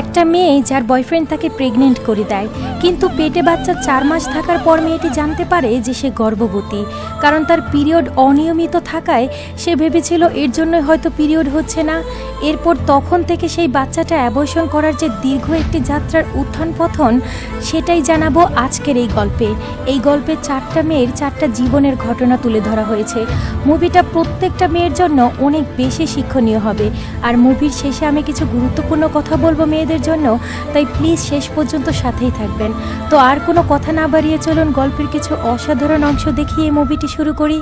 একটা মেয়ে যার বয়ফ্রেন্ড তাকে প্রেগনেন্ট করে দেয়, কিন্তু পেটে বাচ্চা 4 মাস থাকার পর মেয়েটি জানতে পারে যে সে গর্ভবতী। কারণ তার পিরিয়ড অনিয়মিত থাকায় সে ভেবেছিল এর জন্য হয়তো পিরিয়ড হচ্ছে না। এরপর তখন থেকে সেই বাচ্চাটা অ্যাবর্শন করার যে দীর্ঘ একটি যাত্রার উত্থান পতন, সেটাই জানাবো আজকের এই গল্পে। এই গল্পে 4টা মেয়ের 4টা জীবনের ঘটনা তুলে ধরা হয়েছে। মুভিটা প্রত্যেকটা মেয়ের জন্য অনেক বেশি শিক্ষণীয় হবে। আর মুভির শেষে আমি কিছু গুরুত্বপূর্ণ কথা বলবো মেয়েদের জন্য, তাই প্লিজ শেষ পর্যন্ত সাথেই থাকবেন। তো আর কোনো কথা না বাড়িয়ে চলুন গল্পের কিছু অসাধারণ অংশ দেখিয়ে মুভিটি শুরু করি।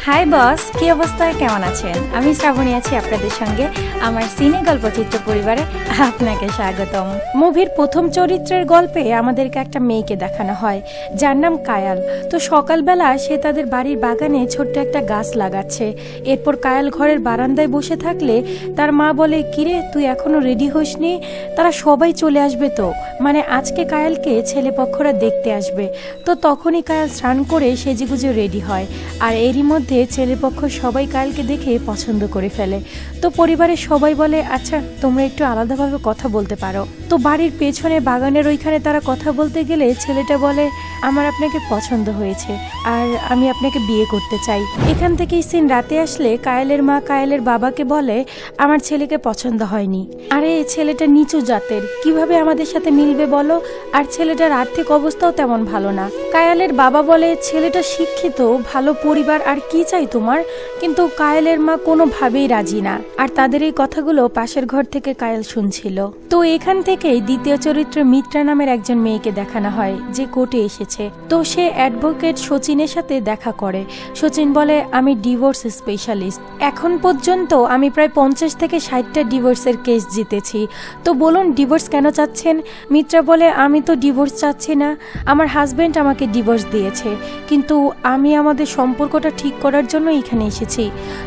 হাই বস, কি অবস্থা, কেমন আছেন? আমি শ্রাবণী আছি আপনাদের সঙ্গে আমার সিনে গল্পচিত্র পরিবারে। আপনাকে স্বাগতম। মুভির প্রথম চরিত্রের গল্পে আমাদেরকে একটা মেয়েকে দেখানো হয় যার নাম কায়াল। তো সকালবেলা সে তাদের বাড়ির বাগানে ছোট্ট একটা গাছ লাগাচ্ছে। এরপর কায়াল ঘরের বারান্দায় বসে থাকলে তার মা বলে, কিরে তুই এখনো রেডি হসনি? তারা সবাই চলে আসবে তো, মানে আজকে কায়ালকে ছেলেপক্ষরা দেখতে আসবে। তো তখনই কায়াল স্নান করে সেজেগুজে রেডি হয়। আর এরই মধ্যে ছেলেপক্ষ সবাই কায়ালকে দেখে পছন্দ করে ফেলে। তো পরিবারের সবাই বলে, আচ্ছা তোমরা একটু আলাদাভাবে কথা বলতে পারো। তো বাড়ির পেছনে বাগানের ওইখানে তারা কথা বলতে গেলে ছেলেটা বলে, আমার আপনাকে পছন্দ হয়েছে আর আমি আপনাকে বিয়ে করতে চাই। এখান থেকেই সিন রাতে আসলে কায়ালের মা কায়ালের বাবাকে বলে, আমার ছেলেকে পছন্দ হয়নি। আরে ছেলেটা নিচু জাতের, কিভাবে আমাদের সাথে মিলবে বলো? আর ছেলেটার আর্থিক অবস্থাও তেমন ভালো না। কায়ালের বাবা বলে, ছেলেটা শিক্ষিত, ভালো পরিবার, আর কি চাই তোমার? কিন্তু কায়ালের মা কোনোভাবেই রাজি না। আর তাদের এই কথাগুলো পাশের ঘর থেকে কায়াল শুনছিল। তো এখান থেকেই দ্বিতীয় চরিত্র মিত্রা নামের একজন মেয়েকে দেখানো হয় যে কোর্টে এসেছে। তো সে অ্যাডভোকেট সচিনের সাথে দেখা করে। সচিন বলে, আমি ডিভোর্স স্পেশালিস্ট, এখন পর্যন্ত আমি প্রায় 50 থেকে 60টা ডিভোর্সের কেস জিতেছি। তো বলুন ডিভোর্স কেন চাচ্ছেন? মিত্রা বলে, আমি তো ডিভোর্স চাচ্ছি না, আমার হাজবেন্ড আমাকে ডিভোর্স দিয়েছে, কিন্তু আমি আমাদের সম্পর্কটা ঠিক করার জন্য এখানে এসেছি।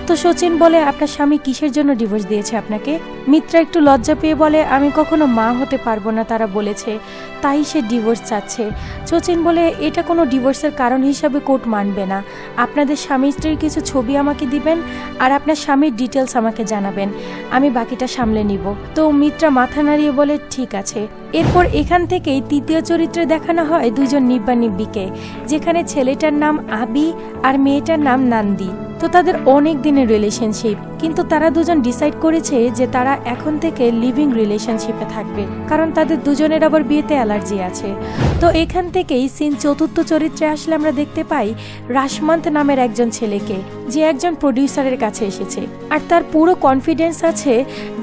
তো সচিন বলে, আপনার স্বামী কিসের জন্য ডিভোর্স দিয়েছে আপনাকে? মিত্রা একটু লজ্জা পেয়ে বলে, আমি কখনো মা হতে পারবো না তারা বলেছে, তাই সে ডিভোর্স চাচ্ছে। সচিন বলে, এটা কোনো ডিভোর্সের কারণ হিসাবে কোর্ট মানবে না। আপনাদের স্বামী স্ত্রীর কিছু ছবি আমাকে দিবেন আর আপনার স্বামীর ডিটেলস আমাকে জানাবেন, আমি বাকিটা সামলে নিব। তো মিত্রা মাথা নাড়িয়ে বলে, ঠিক আছে। এরপর এখান থেকেই তৃতীয় চরিত্রে দেখানো হয় দুইজন নিব্বা নিব্বিকে, যেখানে ছেলেটার নাম আবি আর মেয়েটার নাম নান্দি। তো তাদের অনেক দিনের রিলেশনশিপ, কিন্তু তারা দুজন ডিসাইড করেছে যে তারা এখন থেকে লিভিং রিলেশনশিপে থাকবে, কারণ তাদের দুজনের আবার বিয়েতে অ্যালার্জি আছে। তো এখান থেকেই সিন চতুর্থ চরিত্রে আসলে আমরা দেখতে পাই রাশমান্ত নামের একজন ছেলেকে, যে একজন প্রডিউসারের কাছে এসেছে। আর তার পুরো কনফিডেন্স আছে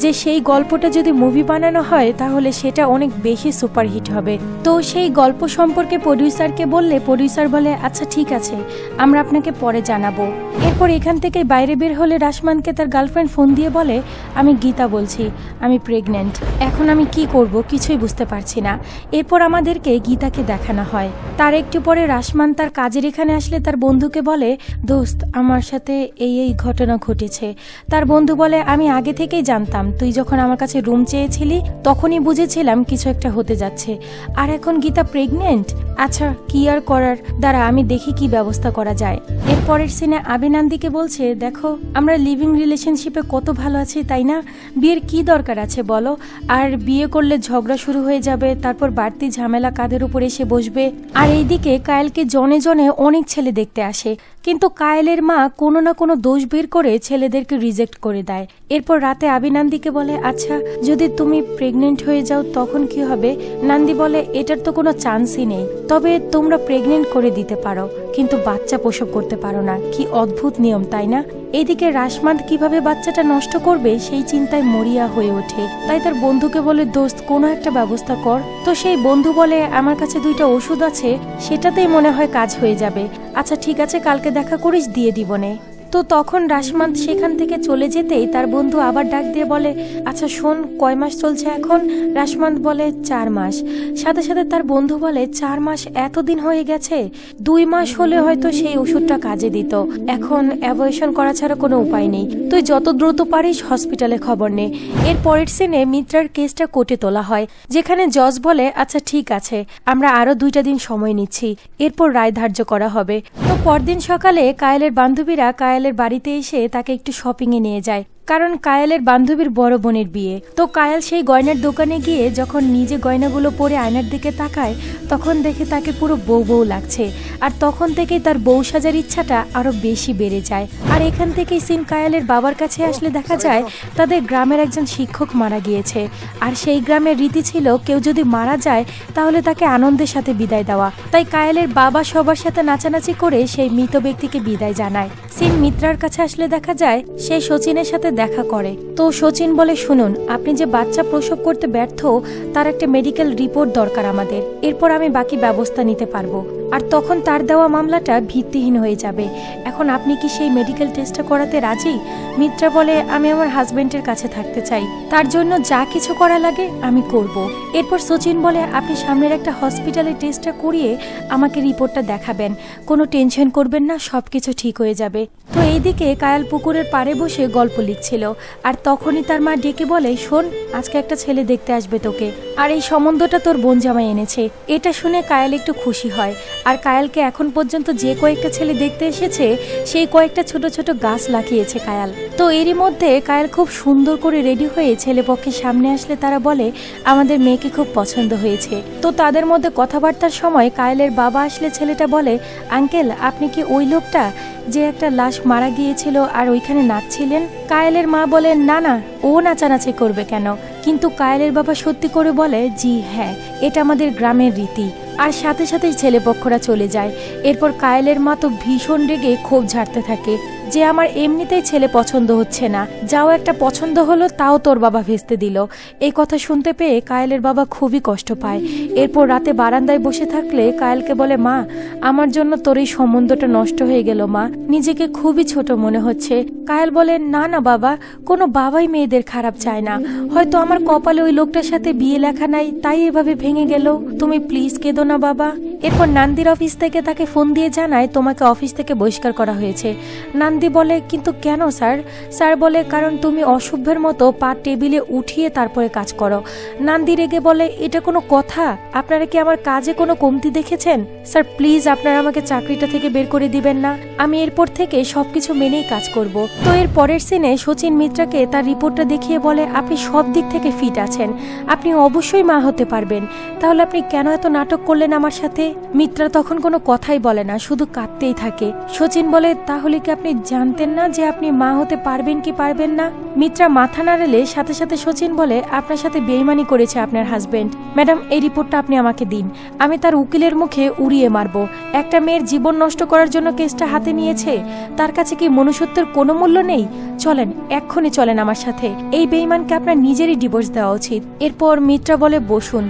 যে সেই গল্পটা যদি মুভি বানানো হয় তাহলে সেটা অনেক বেশি সুপারহিট হবে। তো সেই গল্প সম্পর্কে প্রডিউসারকে বললে প্রডিউসার বলে, আচ্ছা ঠিক আছে, আমরা আপনাকে পরে জানাবো। এরপর এখান থেকে বাইরে বের হলে রাশমানকে তার গার্লফ্রেন্ড ফোন দিয়ে বলে, আমি গীতা বলছি, আমি প্রেগনেন্ট, এখন আমি কি করব কিছুই বুঝতে পারছি না। এরপর আমাদেরকে গীতাকে দেখানো হয়। তার একটু পরে রাশমান তার কাজের এখানে আসলে তার বন্ধুকে বলে, দোস্ত আমার সাথে এই ঘটনা ঘটেছে। তার বন্ধু বলে, আমি আগে থেকেই জানতাম, তুই যখন আমার কাছে রুম চেয়েছিলি তখনই বুঝেছিলাম কিছু একটা হতে যাচ্ছে। আর এখন গীতা প্রেগনেন্ট, আচ্ছা কি আর করার, দাঁড়া আমি দেখি কি ব্যবস্থা করা যায়। এরপরের সিনে আবিনান্দিকে বলছে, দেখো আমরা লিভিং রিলেশনশিপে কত ভালো আছি তাই না, বিয়ের কি দরকার আছে বলো? আর বিয়ে করলে ঝগড়া শুরু হয়ে যাবে, তারপর বাড়তি ঝামেলা কাঁধের উপর এসে বসবে। আর এইদিকে কায়েলকে জনে জনে অনেক ছেলে দেখতে আসে, কিন্তু কায়েলের মা কোনো না কোনো দোষ বের করে ছেলেদেরকে রিজেক্ট করে দেয়। এরপর রাতে আবিনান্দিকে বলে, আচ্ছা যদি তুমি প্রেগনেন্ট হয়ে যাও তখন কি হবে? নান্দি বলে, এটার তো কোনো চান্সই নেই, তবে তোমরা প্রেগনেন্ট করে দিতে পারো। কিন্তু বাচ্চা প্রসব করতে পারো না। কি অদ্ভুত নিয়ম, তাই না? এইদিকে রাশমান্দ কিভাবে বাচ্চাটা নষ্ট করবে সেই চিন্তায় মরিয়া হয়ে ওঠে। তাই তার বন্ধুকে বলে, দোস্ত কোনো একটা ব্যবস্থা কর। তো সেই বন্ধু বলে, আমার কাছে 2টা ওষুধ আছে, সেটাতেই মনে হয় কাজ হয়ে যাবে। আচ্ছা ঠিক আছে, কালকে দেখা করিস, দিয়ে দিবনে। তো তখন রাশমান্দ সেখান থেকে চলে যেতেই তার বন্ধু আবার ডাক দিয়ে বলে, আচ্ছা শোন, কয় মাস চলছে এখন? রাশমান্দ বলে 4 মাস। সাথে সাথে তার বন্ধু বলে, 4 মাস এতদিন হয়ে গেছে? 2 মাস হলে হয়তো সেই ওষুধটা কাজে দিত। এখন অ্যাবর্শন করা ছাড়া কোনো উপায় নেই। তুই যত দ্রুত পারিস হসপিটালে খবর নে। এর পরের সিনে মিত্রার কেসটা কোর্টে তোলা হয়, যেখানে জজ বলে, আচ্ছা ঠিক আছে, আমরা আরো 2টা দিন সময় নিচ্ছি, এরপর রায় ধার্য করা হবে। তো পরদিন সকালে কায়েলের বান্ধবীরা কায়েলের বাড়িতে এসে তাকে একটু শপিং এ নিয়ে যায়, কারণ কায়েলের বান্ধবীর বড় বোনের বিয়ে। তো কায়েল সেই গয়নার দোকানে গিয়ে যখন নিজে গয়নাগুলো পরে আয়নার দিকে তাকায়, তখন দেখে তাকে পুরো বউ বউ লাগছে। আর তখন থেকেই তার বউ সাজার ইচ্ছাটা আরো বেশি বেড়ে যায়। আর এখান থেকেই সিন কায়েলের বাবার কাছে আসলে দেখা যায় তাদের গ্রামের একজন শিক্ষক মারা গিয়েছে। আর সেই গ্রামের রীতি ছিল, কেউ যদি মারা যায় তাহলে তাকে আনন্দের সাথে বিদায় দেওয়া। তাই কায়েলের বাবা সবার সাথে নাচানাচি করে সেই মৃত ব্যক্তিকে বিদায় জানায়। সিন মিত্রার কাছে আসলে দেখা যায় সে শচীনের সাথে দেখা করে। তো শচীন বলে, শুনুন, আপনি যে বাচ্চা প্রসব করতে ব্যর্থ, তার একটা মেডিকেল রিপোর্ট দরকার আমাদের, এরপর আমি বাকি ব্যবস্থা নিতে পারবো। আর তখন তার দেওয়া মামলাটা ভিত্তিহীন হয়ে যাবে। এখন আপনি কি সেই মেডিকেল টেস্টটা করাতে রাজি? মিত্রা বলে, আমি আমার হাজবেন্ডের কাছে থাকতে চাই, তার জন্য যা কিছু করা লাগে আমি করব। এরপর শচীন বলে, আপনি সামনের একটা হসপিটালে টেস্টটা করিয়ে আমাকে রিপোর্টটা দেখাবেন, কোনো টেনশন করবেন না, সবকিছু ঠিক হয়ে যাবে। তো এইদিকে কায়াল পুকুরের পাড়ে বসে গল্প লিখছিল, আর তখনই তার মা ডেকে বলে, শোন, আজকে একটা ছেলে দেখতে আসবে তোকে, আর এই সম্বন্ধটা তোর বোন জামাই এনেছে। এটা শুনে কায়াল একটু খুশি হয়। আর কায়ালকে এখন পর্যন্ত যে কয়েকটা ছেলে দেখতে এসেছে, সেই কয়েকটা ছোট ছোট গাছ লাগিয়েছে কায়াল। তো এরই মধ্যে কায়াল খুব সুন্দর করে রেডি হয়ে ছেলেপক্ষের সামনে আসলে তারা বলে, আমাদের মেয়েকে খুব পছন্দ হয়েছে। তো তাদের মধ্যে কথাবার্তার সময় কায়ালের বাবা আসলে ছেলেটা বলে, আঙ্কেল, আপনি কি ওই লোকটা যে একটা লাশ মারা গিয়েছিল আর ওইখানে নাচছিলেন? কায়েলের মা বলে, না না, ও নাচানাচি করবে কেন? কিন্তু কায়েলের বাবা সত্যি করে বলে, জি হ্যাঁ, এটা আমাদের গ্রামের রীতি। আর সাথে সাথেই ছেলেপক্ষরা চলে যায়। এরপর কায়েলের মা তো ভীষণ রেগে ক্ষোভ ঝাড়তে থাকে যে আমার এমনিতেই ছেলে পছন্দ হচ্ছে না, যাও একটা পছন্দ হলো তাও তোর বাবা ভেস্তে দিল। এই কথা শুনতে পেয়ে কায়েলের বাবা খুবই কষ্ট পায়। এরপর রাতে বারান্দায় বসে থাকলে কায়েলকে বলে, মা, আমার জন্য তোর এই সম্বন্ধটা নষ্ট হয়ে গেল মা, নিজেকে খুবই ছোট মনে হচ্ছে। কায়েল বলে, না না বাবা, কোনো বাবাই মেয়েদের খারাপ চায় না, হয়তো আমার কপালে ওই লোকটার সাথে বিয়ে লেখা নাই, তাই এভাবে ভেঙে গেল, তুমি প্লিজ কেঁদো না বাবা। এরপর নান্দির অফিস থেকে তাকে ফোন দিয়ে জানায়, তোমাকে অফিস থেকে বহিষ্কার করা হয়েছে। নান্দি বলে, কিন্তু কেন স্যার? স্যার বলে, কারণ তুমি অসভ্যের মতো পা টেবিলে উঠিয়ে তারপরে কাজ করো। নান্দি রেগে বলে, এটা কোনো কথা? আপনারা কি আমার কাজে কোনো কমতি দেখেছেন? স্যার প্লিজ, আপনারা আমাকে চাকরিটা থেকে বের করে দিবেন না, আমি এরপর থেকে সবকিছু মেনেই কাজ করব। তো এর পরের সিনে শচীন মিত্রাকে তার রিপোর্টটা দেখিয়ে বলে, আপনি সব দিক থেকে ফিট আছেন, আপনি অবশ্যই মা হতে পারবেন, তাহলে আপনি কেন এত নাটক করলেন আমার সাথে? মিত্রা তখন কোনো কথাই বলে না, শুধু কাঁদতেই থাকে। শচীন বলে, তাহলে কি আপনি জানতেন না যে আপনি মা হতে পারবেন কি পারবেন না? মিত্রা মাথা নাড়ালে সাথে সাথে শচীন বলে, আপনার সাথে বেইমানি করেছে আপনার হাজবেন্ড। ম্যাডাম, এই রিপোর্টটা আপনি আমাকে দিন, আমি তার উকিলের মুখে উড়িয়ে মারবো। একটা মেয়ের জীবন নষ্ট করার জন্য কেসটা হাতে নিয়েছে, তার কাছে কি মনুষ্যত্বের কোনো মূল্য নেই? চলেন, এক্ষুনি চলেন আমার সাথে, এই বেইমানকে আপনার নিজেরই ডিভোর্স দেওয়া উচিত। এরপর মিত্রা বলে, বসুন,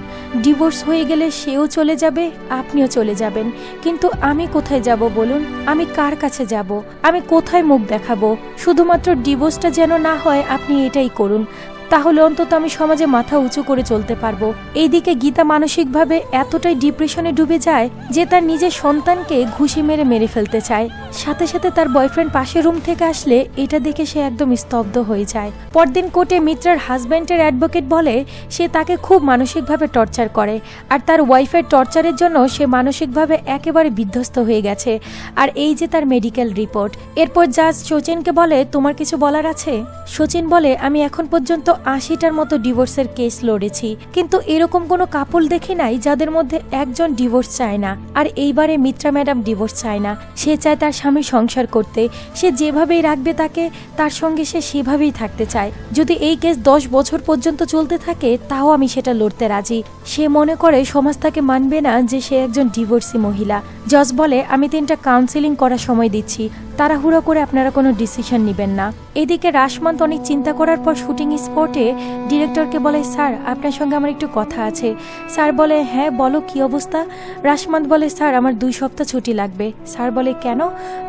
ডিভোর্স হয়ে গেলে সেও চলে যাবে, আপনিও চলে যাবেন, কিন্তু আমি কোথায় যাব বলুন? আমি কার কাছে যাব? আমি কোথায় মুখ দেখাবো? শুধুমাত্র ডিভোর্সটা যেন না হয়, আপনি এটাই করুন, তাহলে অন্তত আমি সমাজে মাথা উঁচু করে চলতে পারবো। এইদিকে গীতা মানসিকভাবে এতটাই ডিপ্রেশনে ডুবে যায় যে তার নিজের সন্তানকে ঘুষি মেরে ফেলতে চায়। সাথে সাথে তার বয়ফ্রেন্ড পাশের রুম থেকে আসলে এটা দেখে সে একদম স্তব্ধ হয়ে যায়। পরদিন কোর্টে মিত্রার হাজব্যান্ডের অ্যাডভোকেট বলে সে তাকে খুব মানসিকভাবে টর্চার করে, আর তার ওয়াইফের টর্চারের জন্য সে মানসিকভাবে একেবারে বিধ্বস্ত হয়ে গেছে। আর এই যে তার মেডিকেল রিপোর্ট। এরপর জাজ শচীনকে বলে, তোমার কিছু বলার আছে? শচীন বলে, আমি এখন পর্যন্ত 80টার মতো ডিভোর্সের কেস লড়েছি, কিন্তু এরকম কোনো কাপল দেখি নাই যাদের মধ্যে একজন ডিভোর্স চায় না। আর এইবারে মিত্রা ম্যাডাম ডিভোর্স চায় না, সে চায় তার স্বামী সংসার করতে, সে যেভাবেই রাখবে তাকে, তার সঙ্গে সে সেভাবেই থাকতে চায়। যদি এই কেস 10 বছর পর্যন্ত চলতে থাকে তাও আমি সেটা লড়তে রাজি। সে মনে করে সমাজ তাকে মানবে না যে সে একজন ডিভোর্সি মহিলা। জজ বলে আমি 3টা কাউন্সিলিং করার সময় দিচ্ছি, তাড়াহুড়ো করে আপনারা কোনো ডিসিশন নেবেন না। এদিকে রাশমান্ত অনেক চিন্তা করার পর শুটিং স্পটে ডিরেক্টরকে বলে, স্যার আপনার সঙ্গে আমার একটু কথা আছে। স্যার বলে, হ্যাঁ বলো, কি অবস্থা? রাশমান্ত বলে, স্যার আমার 2 সপ্তাহ ছুটি লাগবে। স্যার বলে, কেন?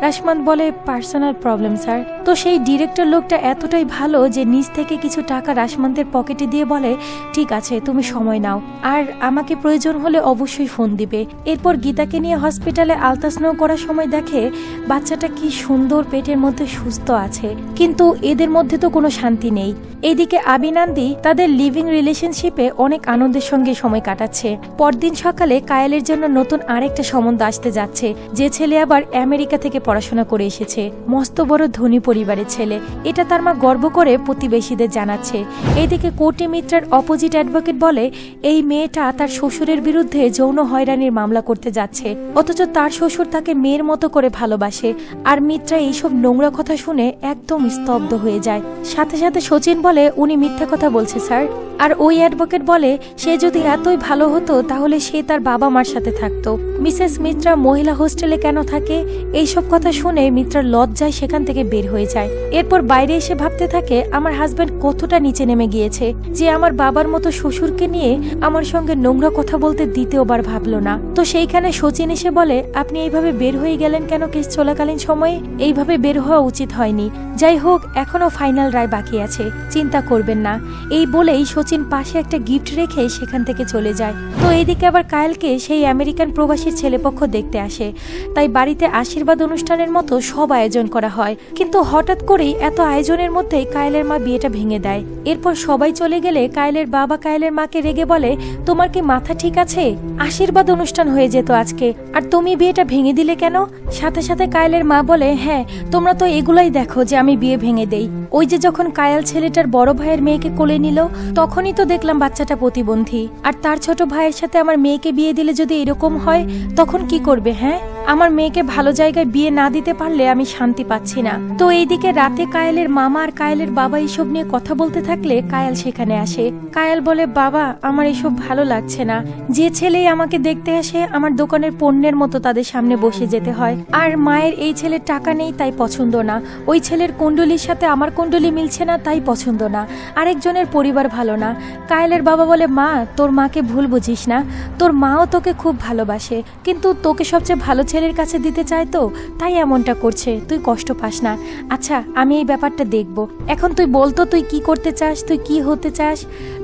রাশমান্ত বলে, পার্সোনাল প্রবলেম স্যার। তো সেই ডিরেক্টর লোকটা এতটাই ভালো যে নিজ থেকে কিছু টাকা রাশমান্তের পকেটে দিয়ে বলে, ঠিক আছে তুমি সময় নাও, আর আমাকে প্রয়োজন হলে অবশ্যই ফোন দিবে। এরপর গীতাকে নিয়ে হসপিটালে আলট্রাসাউন্ড করার সময় দেখে বাচ্চাটা কি সুন্দর পেটের মধ্যে সুস্থ আছে, কিন্তু এদের মধ্যে তো কোনো শান্তি নেই। এইদিকে আবিনান্দি তাদের লিভিং রিলেশনশিপে অনেক আনন্দের সঙ্গে সময় কাটাচ্ছে। পরদিন সকালে কায়েলের জন্য নতুন আরেকটা সম্বন্ধ আসতে যাচ্ছে, যে ছেলে আবার আমেরিকা থেকে পড়াশোনা করে এসেছে, মস্ত বড় ধনী পরিবারের ছেলে। এটা তার মা গর্ব করে প্রতিবেশীদের জানাচ্ছে। এইদিকে কোর্টে মিত্রার অপোজিট অ্যাডভোকেট বলে, এই মেয়েটা তার শ্বশুরের বিরুদ্ধে যৌন হয়রানির মামলা করতে যাচ্ছে, অথচ তার শ্বশুর তাকে মেয়ের মতো করে ভালোবাসে। আর মিত্রা এইসব নোংরা কথা শুনে একদম স্তব্ধ হয়ে যায়। সাথে সাথে সচিন বলে, উনি মিথ্যা কথা বলছে স্যার। আর ওই অ্যাডভোকেট বলে, সে যদি এতই ভালো হতো তাহলে সে তার বাবা মার সাথে থাকতো, মিসেস মিত্রা মহিলা হোস্টেলে কেন থাকে? এইসব কথা শুনে মিত্রার লজ্জায় সেখান থেকে বের হয়ে যায়। এরপর বাইরে এসে ভাবতে থাকে, আমার হাজব্যান্ড কতটা নিচে নেমে গিয়েছে যে আমার বাবার মতো শ্বশুরকে নিয়ে আমার সঙ্গে নোংরা কথা বলতে দ্বিতীয়বার ভাবলো না। তো সেইখানে সচিন এসে বলে, আপনি এইভাবে বের হয়ে গেলেন কেন কেস চলাকালীন সময়ে? এইভাবে বের হওয়া উচিত হয়নি। যাই হোক, এখনো ফাইনাল রায় বাকি আছে, চিন্তা করবেন না। এই বলেই সচিন পাশে একটা গিফট রেখে সেখান থেকে চলে যায়। তো এইদিকে আবার কায়েলকে সেই আমেরিকান প্রবাসীর ছেলেপক্ষ দেখতে আসে, তাই বাড়িতে আশীর্বাদ অনুষ্ঠানের মতো সব আয়োজন করা হয়। কিন্তু হঠাৎ করেই এত আয়োজনের মধ্যেই কায়েলের মা বিয়েটা ভেঙে দেয়। এরপর সবাই চলে গেলে কায়েলের বাবা কায়েলের মাকে রেগে বলে, তোমার কি মাথা ঠিক আছে? আশীর্বাদ অনুষ্ঠান হয়ে যেত আজকে, আর তুমি বিয়েটা ভেঙে দিলে কেন? সাথে সাথে কায়েলের মা বলে, হ্যাঁ তোমরা তো এগুলাই দেখো যে আমি বিয়ে ভেঙে দেই। ওই যে যখন কায়েল ছেলেটার বড় ভাইয়ের মেয়েকে কোলে নিল তখনই তো দেখলাম বাচ্চাটা প্রতিবন্ধী, আর তার ছোট ভাইয়ের সাথে আমার মেয়েকে বিয়ে দিলে যদি এরকম হয় তখন কি করবে? হ্যাঁ, আমার মেয়েকে ভালো জায়গায় বিয়ে না দিতে পারলে আমি শান্তি পাচ্ছি না। তো এইদিকে রাতে কায়েলের মামা আর কায়েলের বাবা এইসব নিয়ে কথা বলতে থাকলে কায়েল সেখানে আসে। কায়েল বলে, বাবা আমার এসব ভালো লাগছে না, যে ছেলেই আমাকে দেখতে আসে আমার দোকানের পণ্যের মতো তাদের সামনে বসে যেতে হয়। আর মায়ের এই ছেলের টাকা নেই তাই পছন্দ না, ওই ছেলের কুণ্ডলির সাথে আমার কুণ্ডলি মিলছে না তাই পছন্দ না, আরেকজনের পরিবার ভালো না। কায়েলের বাবা বলে, মা তোর মাকে ভুল বুঝিস না, তোর মাও তোকে খুব ভালোবাসে, কিন্তু তোকে সবচেয়ে ভালো ছেলের কাছে দিতে চায় তো তাই এমনটা করছে, তুই কষ্ট পাস না। আচ্ছা আমি এই ব্যাপারটা দেখব, এখন তুই বলতো তুই কি করতে চাস, তুই কি হতে চাস?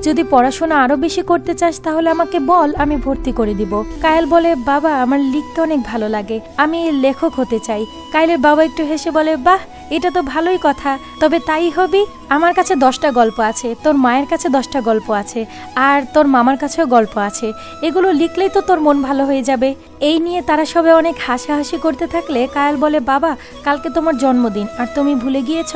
যদি পড়াশোনা আরো বেশি করতে চাস তাহলে আমাকে বল, আমি ভর্তি করে দিব। কায়েল বলে, বাবা আমার লিখতে অনেক ভালো লাগে, আমি লেখক হতে চাই। কায়েলের বাবা একটু হেসে বলে, বাহ এটা তো ভালোই কথা, তবে তাই হবি? আমার কাছে 10টা গল্প আছে, তোর মায়ের কাছে 10টা গল্প আছে, আর তোর মামার কাছেও গল্প আছে, এগুলো লিখলেই তো তোর মন ভালো হয়ে যাবে। এই নিয়ে তারা সবে অনেক হাসাহাসি করতে থাকলে কায়েল বলে, বাবা কালকে তোমার জন্মদিন আর তুমি ভুলে গিয়েছ?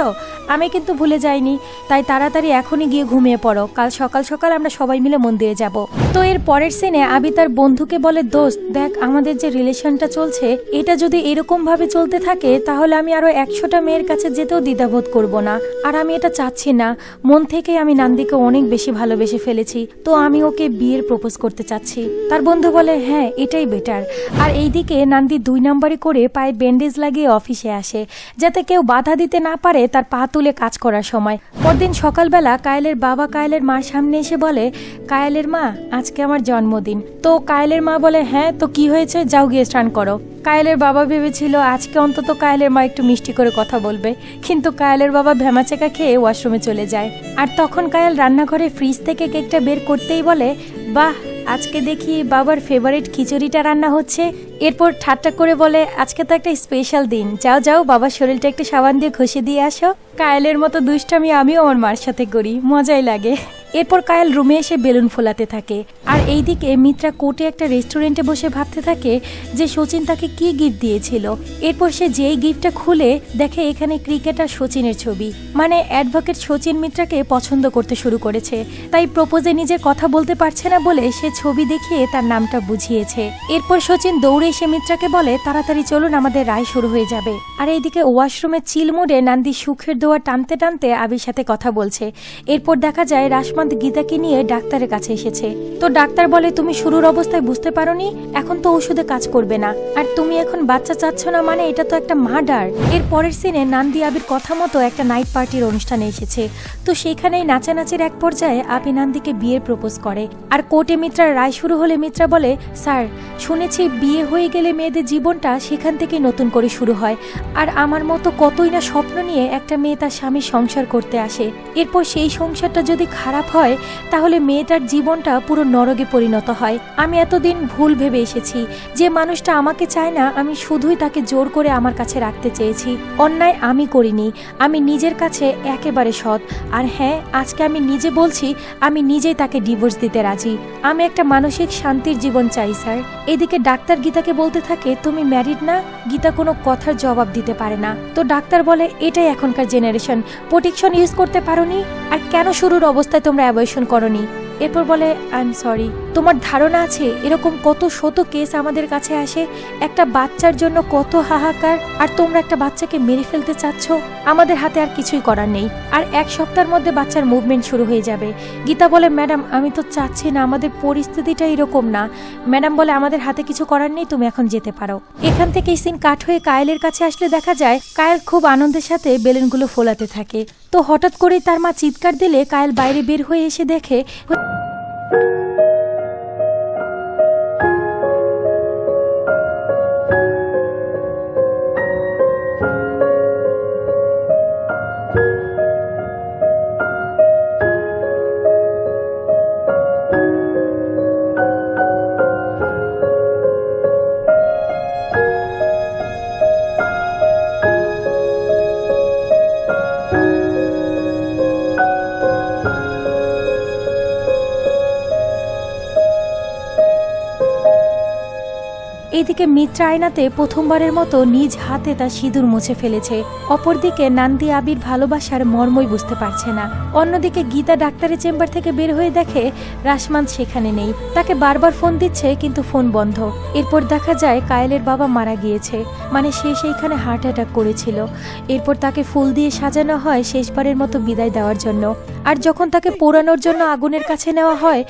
আমি কিন্তু ভুলে যাইনি, তাই তাড়াতাড়ি এখনই গিয়ে ঘুমিয়ে পড়ো, কাল সকাল সকাল আমরা সবাই মিলে মন্দিরে যাব। তো এর পরের সিনে আবি তার বন্ধুকে বলে, দোস্ত দেখ আমাদের যে রিলেশনটা চলছে এটা যদি এরকম ভাবে চলতে থাকে তাহলে আমি আরো 100টা মেয়ের কাছে যেতেও দ্বিধাবোধ করব না, আর আমি এটা চাচ্ছি না। মন থেকে আমি নান্দিকে অনেক বেশি ভালোবেসে ফেলেছি, তো আমি ওকে বিয়ের প্রপোজ করতে চাচ্ছি। তার বন্ধু বলে, হ্যাঁ এটাই বেটার। আর এইদিকে নান্দি 2 নম্বরে করে পায়ে ব্যান্ডেজ লাগিয়ে অফিসে আসে, যাতে কেউ বাধা দিতে না পারে তার পা তুলে কাজ করার সময়। পরদিন সকালবেলা কায়েলের বাবা কায়েলের মার সামনে এসে বলে, কায়েলের মা আজকে আমার জন্মদিন। তো কায়েলের মা বলে, হ্যাঁ তো কি হয়েছে, যাও গিয়ে স্নান করো। কায়েলের বাবা ভেবেছিল আজকে অন্তত কায়েলের মা একটু মিষ্টি করে কথা বলবে, কিন্তু কায়েলের বাবা ভ্যামাচেকা খেয়ে ওয়াশরুমে চলে যায়। আর তখন কায়েল রান্নাঘরে ফ্রিজ থেকে কেকটা বের করতেই বলে, বাহ আজকে দেখি বাবার ফেভারিট খিচুড়িটা রান্না হচ্ছে। এরপর ঠাট্টা করে বলে, আজকে তো একটা স্পেশাল দিন, যাও যাও বাবার শরীরটা একটু সাবান দিয়ে ঘষে দিয়ে আসো। কায়েলের মতো দুষ্টামি আমিও আমার মার সাথে করি, মজাই লাগে। এরপর কায়াল রুমে এসে বেলুন ফোলাতে থাকে। আর এইদিকে মিত্রা কোর্টে একটা রেস্টুরেন্টে বসে ভাবতে থাকে যে সচিন তাকে কি গিফট দিয়েছিল। এরপর সে যেই গিফটটা খুলে দেখে এখানে ক্রিকেটার সচিনের ছবি, মানে অ্যাডভোকেট সচিন মিত্রাকে পছন্দ করতে শুরু করেছে। তাই প্রপোজে নিজের কথা বলতে পারছে না বলে সে ছবি দেখিয়ে তার নামটা বুঝিয়েছে। এরপর সচিন দৌড়ে এসে মিত্রাকে বলে তাড়াতাড়ি চলুন, আমাদের রায় শুরু হয়ে যাবে। আর এইদিকে ওয়াশরুমে চিল মোড়ে নান্দি সুখের দোয়া টানতে টানতে আবির সাথে কথা বলছে। এরপর দেখা যায় রাশমান্ত গীতাকে নিয়ে ডাক্তারের কাছে এসেছে। তো ডাক্তার বলে তুমি শুরুর অবস্থায় বুঝতে পারোনি, এখন তো ওষুধে কাজ করবে না, আর তুমি এখন বাচ্চা চাচ্ছ না, মানে এটা তো একটা মার্ডার। এর পরের সিনে নান্দি আবির কথা মতো একটা নাইট পার্টির অনুষ্ঠানে এসেছে। তো সেখানেই নাচানাচির এক পর্যায়ে আবি নান্দিকে বিয়ের প্রপোজ করে। আর কোর্টে মিত্রার রায় শুরু হলে মিত্রা বলে স্যার, শুনেছি বিয়ে হয়ে গেলে মেয়েদের জীবনটা সেখান থেকে নতুন করে শুরু হয়, আর আমার মতো কতই না স্বপ্ন নিয়ে একটা মেয়ে তার স্বামীর সংসার করতে আসে। এরপর সেই সংসারটা যদি খারাপ হয় তাহলে মেয়েটার জীবনটা পুরো নরকে পরিণত হয়। আমি এতদিন ভুল ভেবে এসেছি, যে মানুষটা আমাকে চায় না আমি শুধুই তাকে জোর করে আমার কাছে রাখতে চেয়েছি। অন্যায় আমি করিনি, আমি নিজের কাছে একেবারে সৎ। আর হ্যাঁ, আজকে আমি নিজে বলছি আমি নিজেই তাকে ডিভোর্স দিতে রাজি। আমি একটা মানসিক শান্তির জীবন চাই স্যার। এদিকে ডাক্তার গীতাকে বলতে থাকে তুমি ম্যারিড না? গীতা কোনো কথার জবাব দিতে পারে না। তো ডাক্তার বলে এটাই এখনকার জেনারেশন, প্রোটেকশন ইউজ করতে পারোনি, আর কেন শুরুর অবস্থায় তোমরা অ্যাবর্শন করনি? এরপর বলে আই এম সরি। তোমার ধারণা আছে এরকম কত শত কেস আমাদের কাছে আসে, একটা বাচ্চার জন্য কত হাহাকার, আর তোমরা একটা বাচ্চাকে মেরে ফেলতে চাচ্ছ? আমাদের হাতে আর কিছুই করার নেই, আর এক সপ্তাহের মধ্যে বাচ্চার মুভমেন্ট শুরু হয়ে যাবে। গীতা বলে ম্যাডাম আমি তো চাচ্ছি না, আমাদের পরিস্থিতিটা এরকম না। ম্যাডাম বলে আমাদের হাতে কিছু করার নেই, তুমি এখন যেতে পারো। এখান থেকে সিন কাট হয়ে কায়েলের কাছে আসলে দেখা যায় কায়েল খুব আনন্দের সাথে বেলুনগুলো ফোলাতে থাকে। তো হঠাৎ করেই তার মা চিৎকার দিলে কায়েল বাইরে বের হয়ে এসে দেখে এদিকে মিত্রা আয়নাতে প্রথমবারের মতো নিজ হাতে তার সিঁদুর মুছে ফেলেছে। অপরদিকে নান্দি আবির ভালোবাসার মর্মই বুঝতে পারছে না। অন্যদিকে গীতা ডাক্তারের চেম্বার থেকে বের হয়ে দেখে রাশমান্ত সেখানে নেই। তাকে বারবার ফোন দিচ্ছে কিন্তু ফোন বন্ধ। এরপর দেখা যায় কায়েলের বাবা মারা গিয়েছে, মানে সে সেইখানে হার্ট অ্যাটাক করেছিল। এরপর তাকে ফুল দিয়ে সাজানো হয় শেষবারের মতো বিদায় দেওয়ার জন্য। আর যখন তাকে পোড়ানোর জন্য আগুনের কাছে নেওয়া হয়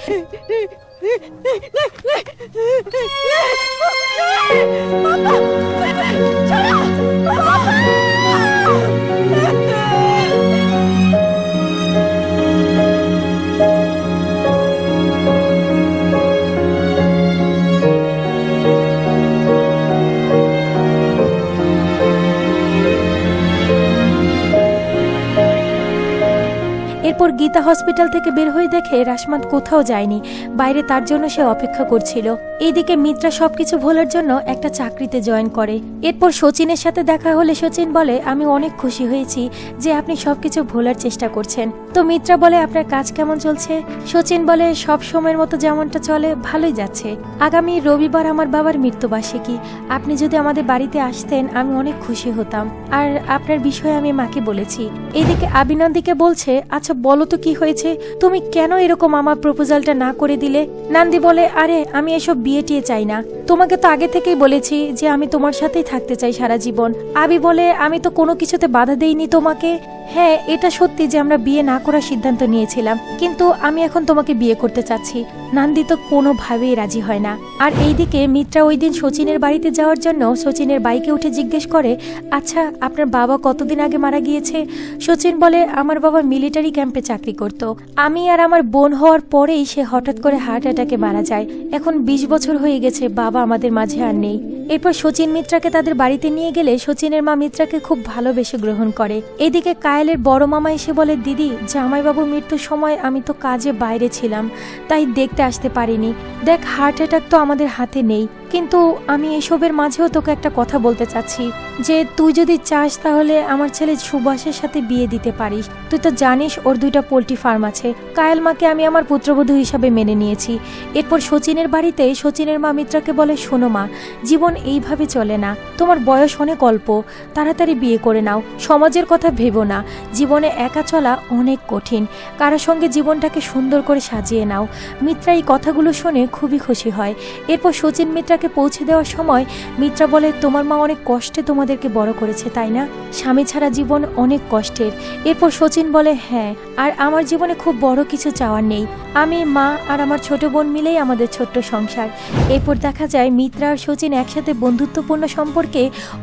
এরপর গীতা হসপিটাল থেকে বের হয়ে দেখে রাশমান্ত কোথাও যায়নি, বাইরে তার জন্য সে অপেক্ষা করছিল। এইদিকে মিত্রা সবকিছু ভোলার জন্য একটা চাকরিতে জয়েন করে। এরপর সচিনের সাথে দেখা হলে সচিন বলে আমি অনেক খুশি হয়েছি যে আপনি সবকিছু ভোলার চেষ্টা করছেন। তো মিত্রা বলে আপনার কাজ কেমন চলছে? সচিন বলে সব সময়ের মতো যেমনটা চলে, ভালোই যাচ্ছে। আগামী রবিবার আমার বাবার মৃত্যুবার্ষিকী, আপনি যদি আমাদের বাড়িতে আসতেন আমি অনেক খুশি হতাম, আর আপনার বিষয়ে আমি মাকে বলেছি। এইদিকে আবিনন্দীকে বলছে আচ্ছা বলো তো কি হয়েছে, তুমি কেন এরকম আমার প্রপোজালটা না করে দিলে? নান্দি বলে আরে আমি এসব বিয়ে টিয়ে চাই না, তোমাকে তো আগে থেকেই বলেছি যে আমি তোমার সাথেই থাকতে চাই সারা জীবন। আবি বলে আমি তো কোনো কিছুতে বাধা দেইনি তোমাকে। হ্যাঁ এটা সত্যি যে আমরা বিয়ে না করার সিদ্ধান্ত নিয়েছিলাম, কিন্তু আমি এখন তোমাকে বিয়ে করতে চাচ্ছি। নান্দি তো কোনোভাবেই রাজি হয় না। আর এইদিকে মিত্রা ওই দিন সচিনের বাড়িতে যাওয়ার জন্য সচিনের বাইকে উঠে জিজ্ঞেস করে আচ্ছা আপনার বাবা কতদিন আগে মারা গিয়েছে? সচিন বলে আমার বাবা মিলিটারি ক্যাম্পে চাকরি করত, আমি আর আমার বোন হওয়ার পরেই সে হঠাৎ করে হার্ট অ্যাটাকে মারা যায়। এখন 20 বছর হয়ে গেছে বাবা আমাদের মাঝে আর নেই। এরপর সচিন মিত্রাকে তাদের বাড়িতে নিয়ে গেলে সচিনের মা মিত্রাকে খুব ভালোবেসে গ্রহণ করে। এদিকে কায়েলের বড় মামা এসে বলে দিদি জামাইবাবু মৃত্যুর সময় আমি তো কাজে বাইরে ছিলাম, তাই দেখতে আসতে পারিনি। দেখ হার্ট অ্যাটাক তো আমাদের হাতে নেই, কিন্তু আমি এসবের মাঝেও তোকে একটা কথা বলতে চাচ্ছি যে তুই যদি চাস তাহলে আমার ছেলে সুভাষের সাথে বিয়ে দিতে পারিস। তুই তো জানিস ওর 2টা পোল্ট্রি ফার্ম আছে। কায়েল মাকে আমি আমার পুত্রবধূ হিসাবে মেনে নিয়েছি। এরপর শচীনের বাড়িতে শচীনের মা মিত্রাকে বলে, শোনো মা, জীবন এইভাবে চলে না, তোমার বয়স অনেক অল্প, তাড়াতাড়ি বিয়ে করে নাও, সমাজের কথা ভেবো না, জীবনে একা চলা অনেক কঠিন, কারোর সঙ্গে জীবনটাকে সুন্দর করে সাজিয়ে নাও। মিত্রা এই কথাগুলো শুনে খুবই খুশি হয়। এরপর শচীন মিত্রাকে পৌঁছে দেওয়ার সময় মিত্রা বলে, তোমার মা অনেক কষ্টে তোমাদেরকে বড় করেছে তাই না? স্বামী ছাড়া জীবন অনেক কষ্টের। এরপর শচীন বলে, হ্যাঁ, আর আমার জীবনে খুব বড় কিছু চাওয়ার নেই, আমি, মা আর আমার ছোট বোন মিলেই আমাদের ছোট্ট সংসার। এরপর দেখা যায় মিত্রা আর শচীন একসাথে বন্ধুত্বপূর্ণ সম্পর্কে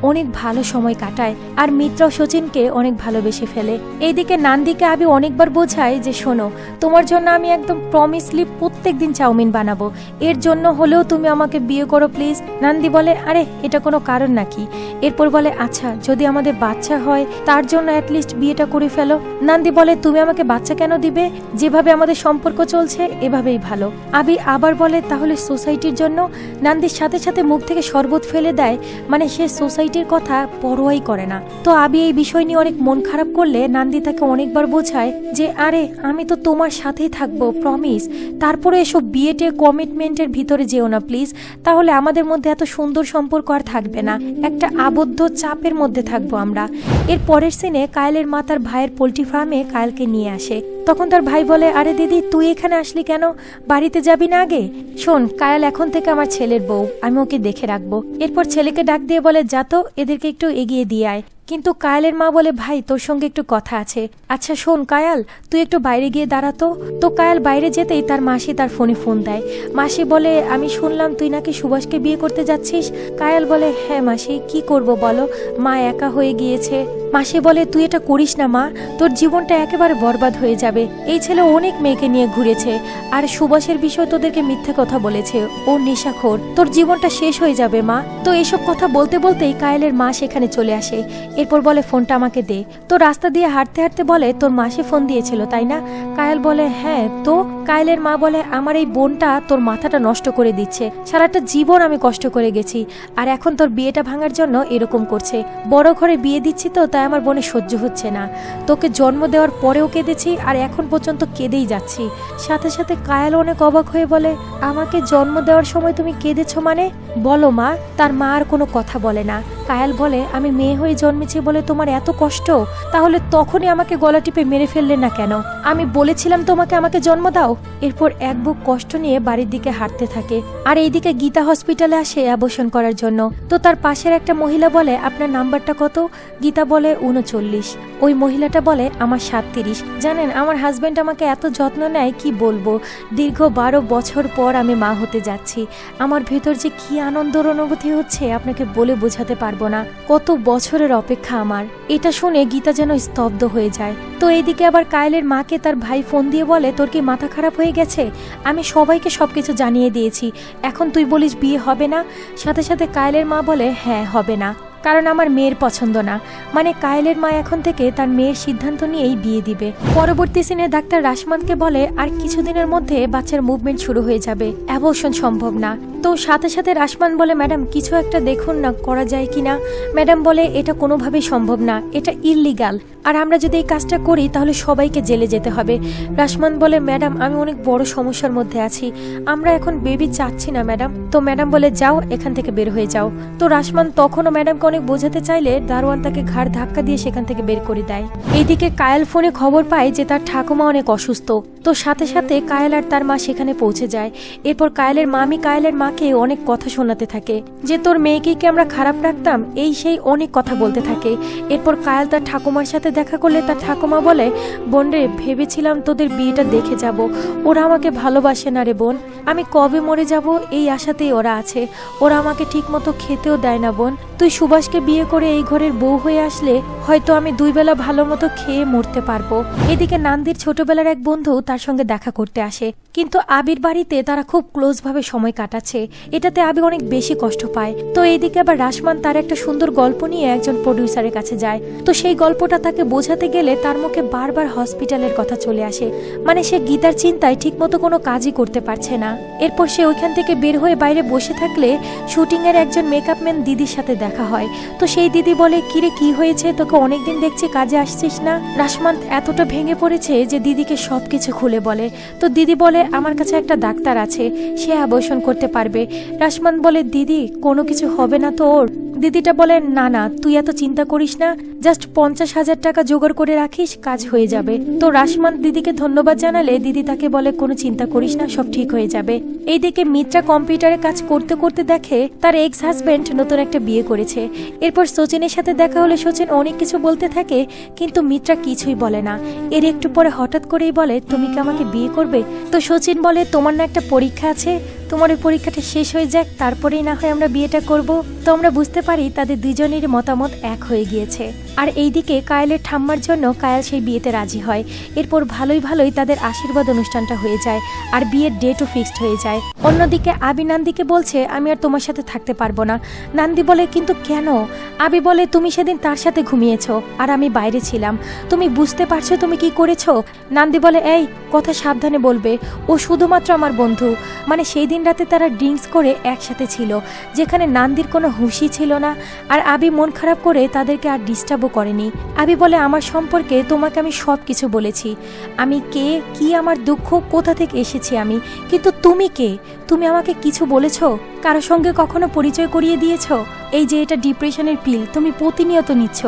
অনেক ভালো সময় কাটায়, আর মিত্রাও শচীনকে অনেক ভালোবেসে ফেলে। এইদিকে নান্দিকে আবি অনেকবার বোঝায় যে শোনো, তোমার জন্য আমি একদম প্রমিসলি প্রত্যেক দিন চাউমিন বানাবো, এর জন্য হলেও তুমি আমাকে বিয়ে করো প্লিজ। নান্দি বলে, আরে এটা কোনো কারণ নাকি? এরপর বলে, আচ্ছা যদি আমাদের বাচ্চা হয় তার জন্য অ্যাটলিস্ট বিয়েটা করে ফেলো। নান্দি বলে, তুমি আমাকে বাচ্চা কেন দিবে? যেভাবে আমাদের সম্পর্ক চলছে এভাবেই ভালো। আবি আবার বলে, তাহলে সোসাইটির জন্য? নান্দির সাথে সাথে মুখ থেকে শরবত ফেলে দেয়, মানে সে সোসাইটির কথা পরোয়াই করে না। তো আবি এই বিষয় নিয়ে অনেক মন খারাপ করলে নান্দি তাকে অনেকবার বোঝায় যে আরে আমি তো তোমার সাথেই থাকবো, প্রমিস, তারপরে এসব বিয়েটে কমিটমেন্টের ভিতরে যেও না প্লিজ, তাহলে আমাদের মধ্যে এত সুন্দর সম্পর্ক আর থাকবে না, একটা আবদ্ধ চাপের মধ্যে থাকবো আমরা। এর পরের সিনে কায়েলের মা তার ভাইয়ের পোল্ট্রি ফার্মে কায়েলকে নিয়ে আসে। তখন তার ভাই বলে, আরে দিদি তুই এখানে আসলি কেন, বাড়িতে যাবি না আগে? শোন, কায়েল এখন থেকে আমার ছেলের বউ, আমি ওকে দেখে রাখবো। এরপর ছেলেকে ডাক দিয়ে বলে, যা তো এদেরকে একটু এগিয়ে দিয়ে আয়। কিন্তু কায়েলের মা বলে, ভাই তোর সঙ্গে একটু কথা আছে। আচ্ছা শোন কায়াল, তুই একটু বাইরে গিয়ে দাঁড়াতো। তো কায়াল বাইরে যেতেই তার মাসি তার ফোনে ফোন দেয়। মাসি বলে, আমি শুনলাম তুই নাকি সুভাষকে বিয়ে করতে যাচ্ছিস। কায়াল বলে, হ্যাঁ মাসি, কি করব বলো, মা একা হয়ে গিয়েছে। মাসি বলে, তুই এটা করিস না মা, তোর জীবনটা একেবারে বরবাদ হয়ে যাবে। এই ছেলে অনেক মেয়েকে নিয়ে ঘুরেছে, আর সুভাষের বিষয় তোদেরকে মিথ্যে কথা বলেছে, ও নেশাখোর, তোর জীবনটা শেষ হয়ে যাবে মা। তো এসব কথা বলতে বলতেই কায়েলের মা সেখানে চলে আসে। এরপর বলে, ফোনটা আমাকে দে। তো রাস্তা দিয়ে হাঁটতে হাঁটতে বলে, তোর মাসি ফোন দিয়েছিল তাই না? কায়েল বলে, হ্যাঁ। তো কায়েলের মা বলে, আমার এই বোনটা তোর মাথাটা নষ্ট করে দিচ্ছে, সারাটা জীবন আমি কষ্ট করে গেছি, আর এখন তোর বিয়েটা ভাঙার জন্য এরকম করছে। বড় ঘরে বিয়ে দিচ্ছি তো তাই আমার বোনের সহ্য হচ্ছে না, তোকে জন্ম দেওয়ার পরেও কেঁদেছি আর এখন পর্যন্ত কেঁদেই যাচ্ছি। সাথে সাথে কায়েল অনেক অবাক হয়ে বলে, আমাকে জন্ম দেওয়ার সময় তুমি কেঁদেছো মানে? বলো মা। তার মা আর কোনো কথা বলে না। কায়েল বলে, আমি মেয়ে হয়ে জন্মেছি বলে তোমার এত কষ্ট, তাহলে তখনই আমাকে গলা টিপে মেরে ফেললে না কেন? আমি বলেছিলাম তোমাকে আমাকে জন্ম দাও। এরপর এক বুক কষ্ট নিয়ে বাড়ির দিকে হাঁটতে থাকে। আর এইদিকে গীতা হসপিটালে আসে অ্যাবর্শন করার জন্য। তো তার পাশের একটা মহিলা বলে, আপনার নাম্বারটা কত? গীতা বলে 39। ওই মহিলাটা বলে, আমার 37। জানেন আমার হাজবেন্ড আমাকে এত যত্ন নেয় কি বলবো, দীর্ঘ 12 বছর পর আমি মা হতে যাচ্ছি। আমার ভেতর যে কি আনন্দের অনুভূতি হচ্ছে আপনাকে বলে বোঝাতে পারবো না, কত বছরের অপেক্ষা আমার। এটা শুনে গীতা যেন স্তব্ধ হয়ে যায়। তো এইদিকে আবার কায়েলের মাকে তার ভাই ফোন দিয়ে বলে, তোর কি মাথা খারাপ হয়ে গেছে? আমি সবাইকে সবকিছু জানিয়ে দিয়েছি, এখন তুই বলিস বিয়ে হবে না? সাথে সাথে কায়েলের মা বলে, হ্যাঁ হবে না, কারণ আমার মেয়ের পছন্দ না। মানে কায়েলের মা এখন থেকে তার মেয়ের সিদ্ধান্ত নিয়েই বিয়ে দিবে। পরবর্তী সিনে ডাক্তার রাশমানকে বলে, আর কিছুদিনের মধ্যে বাচ্চার মুভমেন্ট শুরু হয়ে যাবে, অ্যাবর্শন সম্ভব না। তো সাথে সাথে রাশমান বলে, ম্যাডাম কিছু একটা দেখুন না, করা যায় কিনা। ম্যাডাম বলে, এটা কোনোভাবেই সম্ভব না, এটা ইললিগাল, আর আমরা যদি এই কাজটা করি তাহলে সবাইকে জেলে যেতে হবে। রাশমান বলে, ম্যাডাম আমি অনেক বড় সমস্যার মধ্যে আছি, আমরা এখন বেবি চাচ্ছি না ম্যাডাম। তো ম্যাডাম বলে, যাও এখান থেকে বের হয়ে যাও। তো রাশমান তখনও ম্যাডামকে অনেক বোঝাতে চাইলে দারোয়ান তাকে ঘাড় ধাক্কা দিয়ে সেখান থেকে বের করে দেয়। এইদিকে কায়েল ফোনে খবর পায় যে তার ঠাকুমা অনেক অসুস্থ। তো সাথে সাথে কায়েল আর তার মা সেখানে পৌঁছে যায়। এরপর কায়েলের মামি কায়েলের মাকে অনেক কথা শোনাতে থাকে যে তোর মেয়েকে কি আমরা খারাপ রাখতাম, এই সেই অনেক কথা বলতে থাকে। এরপর কায়েল তার ঠাকুমার সাথে দেখা করলে তার ঠাকুমা বলে, বোন রে, ভেবেছিলাম তোদের বিয়েটা দেখে যাব, ওরা আমাকে ভালোবাসে না রে বোন, আমি কবে মরে যাব এই আশাতেই ওরা আছে, ওরা আমাকে ঠিক মতো খেতেও দেয় না বোন। তুই সুভাষকে বিয়ে করে এই ঘরের বউ হয়ে আসলে হয়তো আমি 2 বেলা ভালো মতো খেয়ে মরতে পারবো। এদিকে নান্দির ছোটবেলার এক বন্ধু তার সঙ্গে দেখা করতে আসে। কিন্তু আবির বাড়িতে তারা খুব ক্লোজ ভাবে সময় কাটাচ্ছে, এটাতে আবি অনেক বেশি কষ্ট পায়। তো এইদিকে আবার রাশমান তার একটা সুন্দর গল্প নিয়ে একজন প্রডিউসারের কাছে যায়। তো সেই গল্পটা তাকে বোঝাতে গেলে তার মুখে বারবার হসপিটালের কথা চলে আসে, মানে সে গীতার চিন্তায় ঠিকমতো কোনো কাজই করতে পারছে না। এরপর সে ওইখান থেকে বের হয়ে বাইরে বসে থাকলে শুটিং এর একজন মেকআপম্যান দিদির সাথে দেখা হয়। তো সেই দিদি বলে, কিরে কি হয়েছে, তোকে অনেকদিন দেখছি কাজে আসছিস না। রাশমান এতটা ভেঙে পড়েছে যে দিদিকে সবকিছু খুলে বলে। তো দিদি বলে, আমার কাছে একটা ডাক্তার আছে, সে অ্যাবর্শন করতে পারবে। রাশমান বলে, দিদি কোনো কিছু হবে না তো ওর? দিদিটা বলে, না না তুই এত চিন্তা করিস না, জাস্ট 50,000 টাকা জোগাড় করে রাখিস, কাজ হয়ে যাবে। তো রাশমান দিদিকে ধন্যবাদ জানালে দিদি তাকে বলে, কোনো চিন্তা করিস না, সব ঠিক হয়ে যাবে। এইদিকে মিত্রা কম্পিউটারে কাজ করতে করতে দেখে তার এক্স হাজবেন্ড নতুন একটা বিয়ে করেছে। এরপর সচিনের সাথে দেখা হলে সচিন অনেক কিছু বলতে থাকে, কিন্তু মিত্রা কিছুই বলে না। এর একটু পরে হঠাৎ করেই বলে, তুমি কি আমাকে বিয়ে করবে? তো সচিন বলে, তোমার না একটা পরীক্ষা আছে, তোমার ওই পরীক্ষাটা শেষ হয়ে যাক, তারপরেই না হয় আমরা বিয়েটা করব। তো আমরা বুঝতে পারি তাদের দুজনের মতামত এক হয়ে গিয়েছে। আর এইদিকে কায়েলের ঠাম্মার জন্য কায়েল সেই বিয়েতে রাজি হয়। এরপর ভালোই ভালোই তাদের আশীর্বাদ অনুষ্ঠানটা হয়ে যায় আর বিয়ের ডেটও ফিক্সড হয়ে যায়। অন্যদিকে আবি নান্দিকে বলছে, আমি আর তোমার সাথে থাকতে পারবো না। নান্দি বলে, কিন্তু কেন? আবি বলে, তুমি সেদিন তার সাথে ঘুমিয়েছো আর আমি বাইরে ছিলাম, তুমি বুঝতে পারছো তুমি কি করেছো? নান্দি বলে, এই কথা সাবধানে বলবে, ও শুধুমাত্র আমার বন্ধু। মানে সেই দিন রাতে তারা ড্রিঙ্কস করে একসাথে ছিল, যেখানে নান্দির কোনো হুঁশই ছিল না। আর আবি মন খারাপ করে তাদেরকে আর ডিস্টার্বও করেনি। আবি বলে, আমার সম্পর্কে তোমাকে আমি সব কিছু বলেছি, আমি কে, কি আমার দুঃখ, কোথা থেকে এসেছি আমি, কিন্তু তুমি কে? তুমি আমাকে কিছু বলেছো? কারো সঙ্গে কখনো পরিচয় করিয়ে দিয়েছো? এই যে এটা ডিপ্রেশনের পিল তুমি প্রতিনিয়ত নিচ্ছ,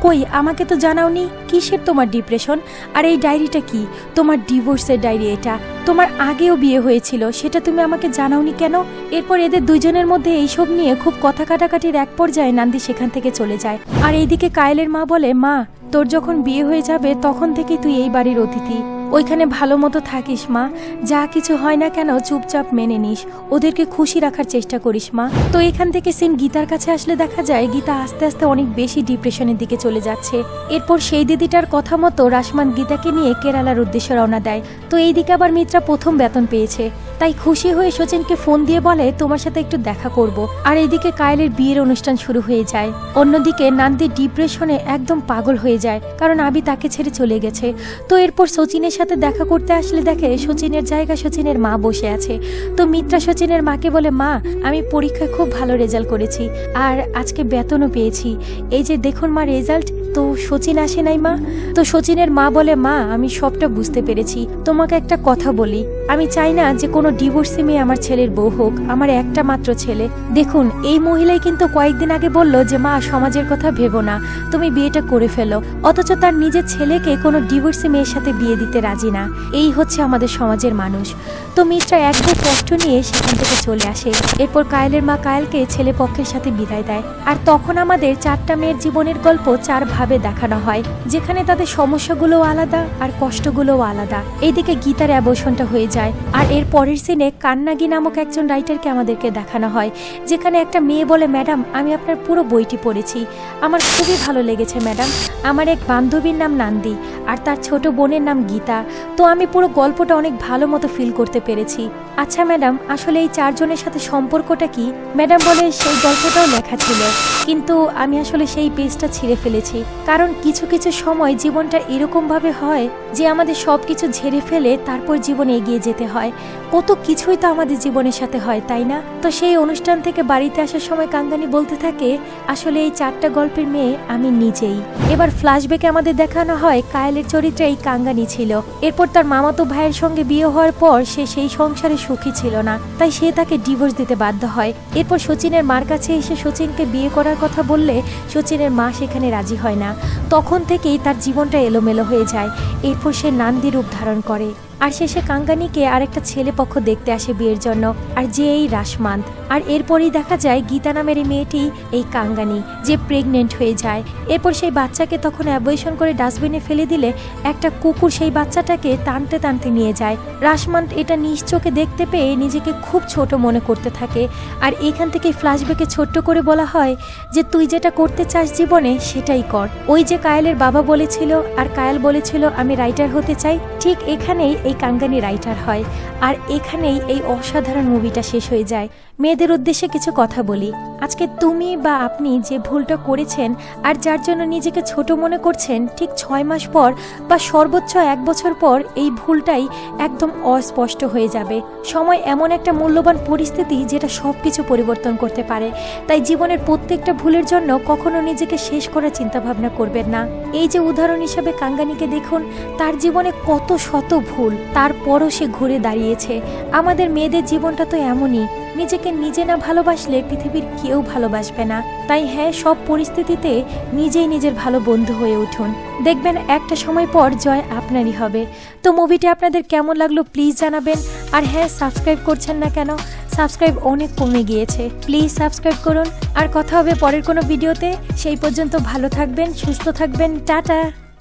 কই আমাকে তো জানাওনি। কিসের তোমার ডিপ্রেশন? আর এই ডায়েরিটা কি? তোমার ডিভোর্সের ডায়েরি এটা। তোমার আগেও বিয়ে হয়েছিল, সেটা তুমি আমাকে জানাওনি কেন? এরপর এদের দুইজনের মধ্যে এইসব নিয়ে খুব কথা কাটাকাটির এক পর্যায়ে নান্দি সেখান থেকে চলে যায়। আর এইদিকে কায়েলের মা বলে, মা তোর যখন বিয়ে হয়ে যাবে তখন থেকেই তুই এই বাড়ির অতিথি, ওইখানে ভালো মতো থাকিস মা, যা কিছু হয় না কেন চুপচাপ মেনে নিস, ওদেরকে খুশি রাখার চেষ্টা করিস মা। তো এখান থেকে সিন গীতার কাছে আসলে দেখা যায় গীতা আস্তে আস্তে অনেক বেশি ডিপ্রেশনের দিকে চলে যাচ্ছে। এরপর সেই দিদিটার কথা মতো রাশমান গীতাকে নিয়ে কেরালার উদ্দেশ্যে রওনা দেয়। তো এইদিকে আবার মিত্রা প্রথম বেতন পেয়েছে, তাই খুশি হয়ে সচিনকে ফোন দিয়ে বলে, তোমার সাথে একটু দেখা করব। আর এইদিকে কায়েলের বিয়ের অনুষ্ঠান শুরু হয়ে যায়। অন্যদিকে নান্দি ডিপ্রেশনে একদম পাগল হয়ে যায়, কারণ আবি তাকে ছেড়ে চলে গেছে। তো এরপর সচিনের সাথে দেখা করতে আসলে দেখে সচিনের জায়গা সচিনের মা বসে আছে। তো মিত্রা সচিনের মাকে বলে, মা আমি পরীক্ষায় খুব ভালো রেজাল্ট করেছি আর আজকে বেতনও পেয়েছি, এই যে দেখুন মা রেজাল্ট। তো সচিন আসে নাই মা? তো সচিনের মা বলে, মা আমি সবটা বুঝতে পেরেছি, তোমাকে একটা কথা বলি, আমি চাই না যে কোনো ডিভোর্সি মেয়ে আমার ছেলের বউ হোক, আমার একটা মাত্র ছেলে। দেখুন এই মহিলাই কিন্তু কয়েকদিন আগে বলল যে মা সমাজের কথা ভেবো না, তুমি বিয়েটা করে ফেলো, অথচ তার নিজের ছেলেকে কোনো ডিভোর্সি মেয়ের সাথে বিয়ে দিতে রাজি না। এই হচ্ছে আমাদের সমাজের মানুষ। তো মিত্রা এক বুক কষ্ট নিয়ে সেখান থেকে চলে আসে। এরপর কায়েলের মা কায়েলকে ছেলে পক্ষের সাথে বিদায় দেয়। আর তখন আমাদের 4টা মেয়ের জীবনের গল্প 4 ভাবে দেখানো হয়, যেখানে তাদের সমস্যাগুলোও আলাদা আর কষ্টগুলোও আলাদা। এইদিকে গীতার অ্যাবর্শনটা হয়ে যায়। আর এর পরের সিনে কান্নাগি নামক একজন রাইটারকে আমাদেরকে দেখানো হয়, যেখানে একটা মেয়ে বলে, ম্যাডাম আমি আপনার পুরো বইটি পড়েছি, আমার খুবই ভালো লেগেছে ম্যাডাম, আমার এক বান্ধবীর নাম নান্দি আর তার ছোট বোনের নাম গীতা, তো আমি পুরো গল্পটা অনেক ভালো মতো ফিল করতে পেরেছি। আচ্ছা ম্যাডাম আসলে এই 4 জনের সাথে সম্পর্কটা কি? ম্যাডাম বলে, সেই গল্পটাও লেখা ছিল, কিন্তু আমি আসলে সেই পেজটা ছিঁড়ে ফেলেছি, কারণ কিছু কিছু সময় জীবনটা এরকম ভাবে হয় যে আমাদের সবকিছু ঝেড়ে ফেলে তারপর জীবনে এগিয়ে যেতে হয়। কত কিছুই তো আমাদের জীবনের সাথে হয়, তাই না? তো সেই অনুষ্ঠান থেকে বাড়িতে আসার সময় কাঙ্গানি বলতে থাকে, আসলে এই 4টা গল্পের মেয়ে আমি নিজেই। এবার ফ্ল্যাশব্যাকে আমাদের দেখানো হয় কায়েলের চরিত্রে এই কাঙ্গানি ছিল। এরপর তার মামাতো ভাইয়ের সঙ্গে বিয়ে হওয়ার পর সে সেই সংসারে সুখী ছিল না, তাই সে তাকে ডিভোর্স দিতে বাধ্য হয়। এরপর সচিনের মার কাছে এসে সচিনকে বিয়ে করার কথা বললে সচিনের মা সেখানে রাজি হয় না। তখন থেকেই তার জীবনটা এলোমেলো হয়ে যায়। এরপর সে নান্দি রূপ ধারণ করে আর শেষে কাঙ্গানিকে আরেকটা ছেলে পক্ষ দেখতে আসে বিয়ের জন্য, আর যে এই রাশমান্ত। আর এরপরেই দেখা যায় গীতা নামের এই মেয়েটি এই কাঙ্গানি যে প্রেগনেন্ট হয়ে যায়। এরপর সেই বাচ্চাকে তখন অ্যাবর্শন করে ডাস্টবিনে ফেলে দিলে একটা কুকুর সেই বাচ্চাটাকে টানতে টানতে নিয়ে যায়। রাশমান্ট এটা নিজ চোখে দেখতে পেয়ে নিজেকে খুব ছোট মনে করতে থাকে। আর এখান থেকে ফ্ল্যাশব্যাকে ছোট্ট করে বলা হয় যে তুই যেটা করতে চাস জীবনে সেটাই কর। ওই যে কায়েলের বাবা বলেছিল আর কায়েল বলেছিল আমি রাইটার হতে চাই, ঠিক এখানেই এই কাঙ্গানি রাইটার হয়। আর এখানেই এই অসাধারণ মুভিটা শেষ হয়ে যায়। মেয়েদের উদ্দেশ্যে কিছু কথা বলি। আজকে তুমি বা আপনি যে ভুলটা করেছেন আর যার জন্য নিজেকে ছোট মনে করছেন, ঠিক 6 মাস পর বা সর্বোচ্চ 1 বছর পর এই ভুলটাই একদম অস্পষ্ট হয়ে যাবে। সময় এমন একটা মূল্যবান পরিস্থিতি যেটা সব কিছু পরিবর্তন করতে পারে। তাই জীবনের প্রত্যেকটা ভুলের জন্য কখনো নিজেকে শেষ করার চিন্তাভাবনা করবেন না। এই যে উদাহরণ হিসাবে কাঙ্গানিকে দেখুন, তার জীবনে কত শত ভুল, তারপরও সে ঘুরে দাঁড়িয়েছে। আমাদের মেয়েদের জীবনটা তো এমনই, নিজেকে নিজে না ভালোবাসলে পৃথিবীর কেউ ভালোবাসবে না। তাই হ্যাঁ, সব পরিস্থিতিতে নিজেই নিজের ভালো বন্ধু হয়ে উঠুন, দেখবেন একটা সময় পর জয় আপনারই হবে। তো মুভিটি আপনাদের কেমন লাগলো প্লিজ জানাবেন। আর হ্যাঁ, সাবস্ক্রাইব করছেন না কেন? সাবস্ক্রাইব অনেক কমে গিয়েছে, প্লিজ সাবস্ক্রাইব করুন। আর কথা হবে পরের কোনো ভিডিওতে। সেই পর্যন্ত ভালো থাকবেন, সুস্থ থাকবেন, টাটা।